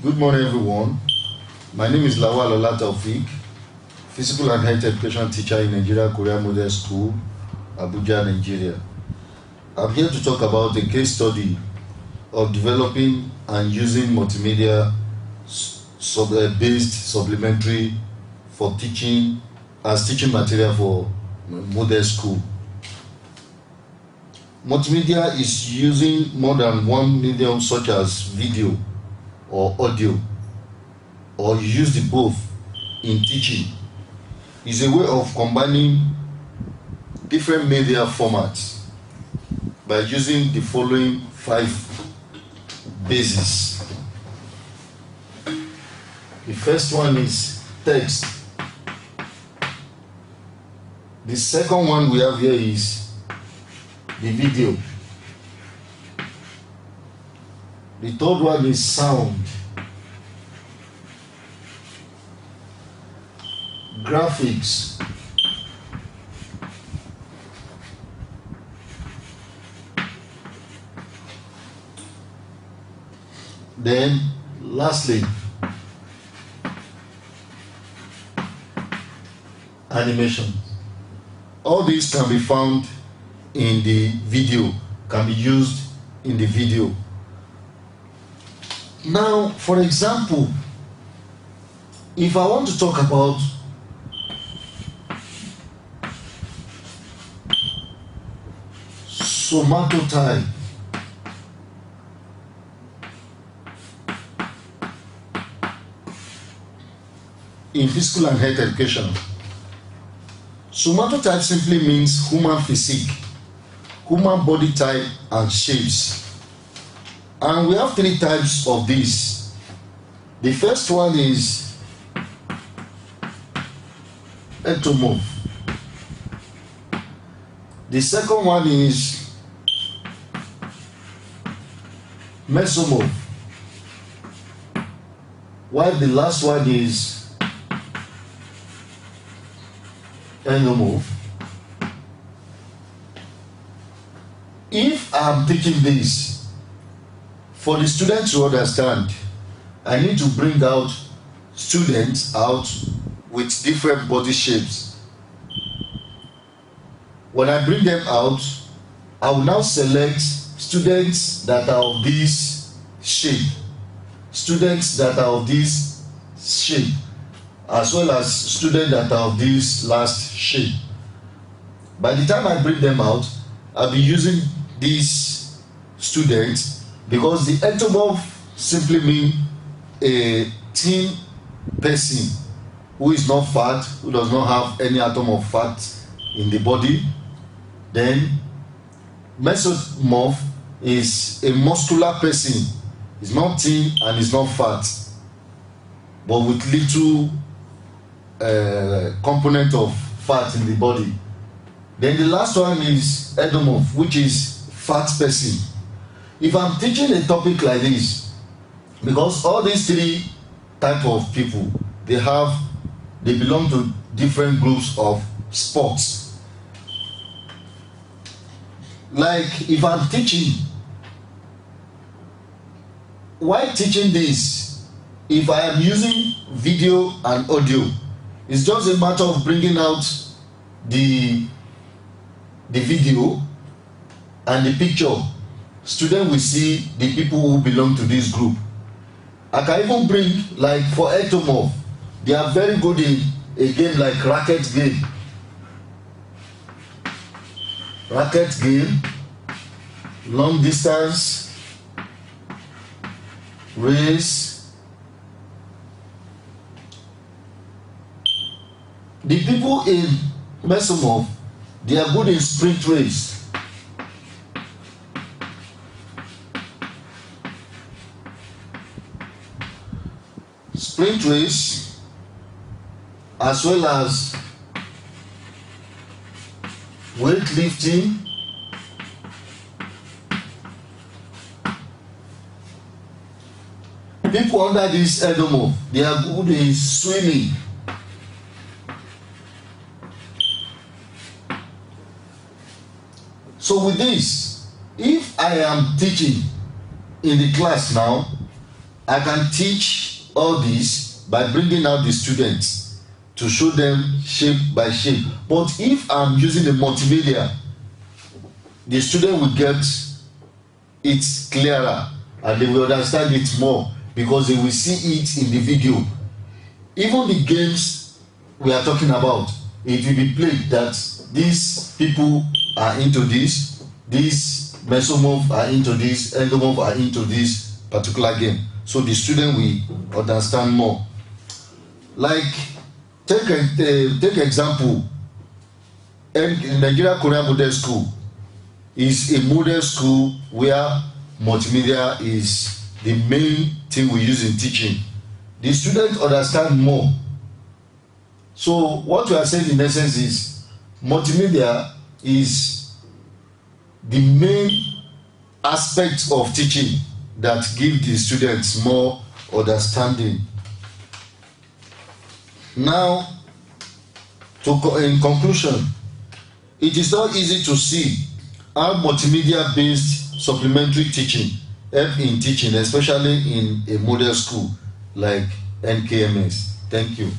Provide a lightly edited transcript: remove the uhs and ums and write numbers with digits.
Good morning, everyone. My name is Lawal Taofeek, physical and health education teacher in Nigeria Korea Model School, Abuja, Nigeria. I'm here to talk about a case study of developing and using multimedia-based supplementary for teaching as teaching material for model school. Multimedia is using more than one medium such as video or audio, or you use the both in teaching. It's a way of combining different media formats by using the following 5 bases. The first one is text. The second one we have here is the video. The third one is sound. Graphics. Then lastly, animation. All these can be found in the video, can be used in the video. Now, for example, if I want to talk about somatotype, in physical and health education, somatotype simply means human physique, human body type and shapes. And we have 3 types of this. The first one is ectomorph. The second one is mesomorph, while the last one is endomorph. If I'm taking this, for the students to understand, I need to bring out students out with different body shapes. When I bring them out, I will now select students that are of this shape, students that are of this shape, as well as students that are of this last shape. By the time I bring them out, I'll be using these students, because the ectomorph simply means a thin person who is not fat, who does not have any atom of fat in the body. Then mesomorph is a muscular person. It's not thin and it's not fat, but with little component of fat in the body. Then the last one is endomorph, which is fat person. If I'm teaching a topic like this, because all these 3 types of people, they belong to different groups of sports. Like if I'm teaching, while teaching this, if I am using video and audio, it's just a matter of bringing out the video and the picture. Student will see the people who belong to this group. I can even bring, like for ectomorph, they are very good in a game like racket game. Racket game, long distance, race. The people in mesomorph, they are good in sprint race. Sprint race, as well as weightlifting, people under this endomorph, they are good in swimming. So with this, if I am teaching in the class now, I can teach all this by bringing out the students to show them shape by shape. But if I'm using the multimedia, the student will get it clearer and they will understand it more because they will see it in the video. Even the games we are talking about, it will be played that these people are into this, these mesomorph are into this, endomorph are into this particular game, so the student will understand more. Like take example, Nigeria Korean Model School is a model school where multimedia is the main thing we use in teaching. The students understand more. So what we are saying in essence is multimedia is the main aspect of teaching that give the students more understanding. Now, in conclusion, it is not easy to see how multimedia-based supplementary teaching help in teaching, especially in a model school like NKMS. Thank you.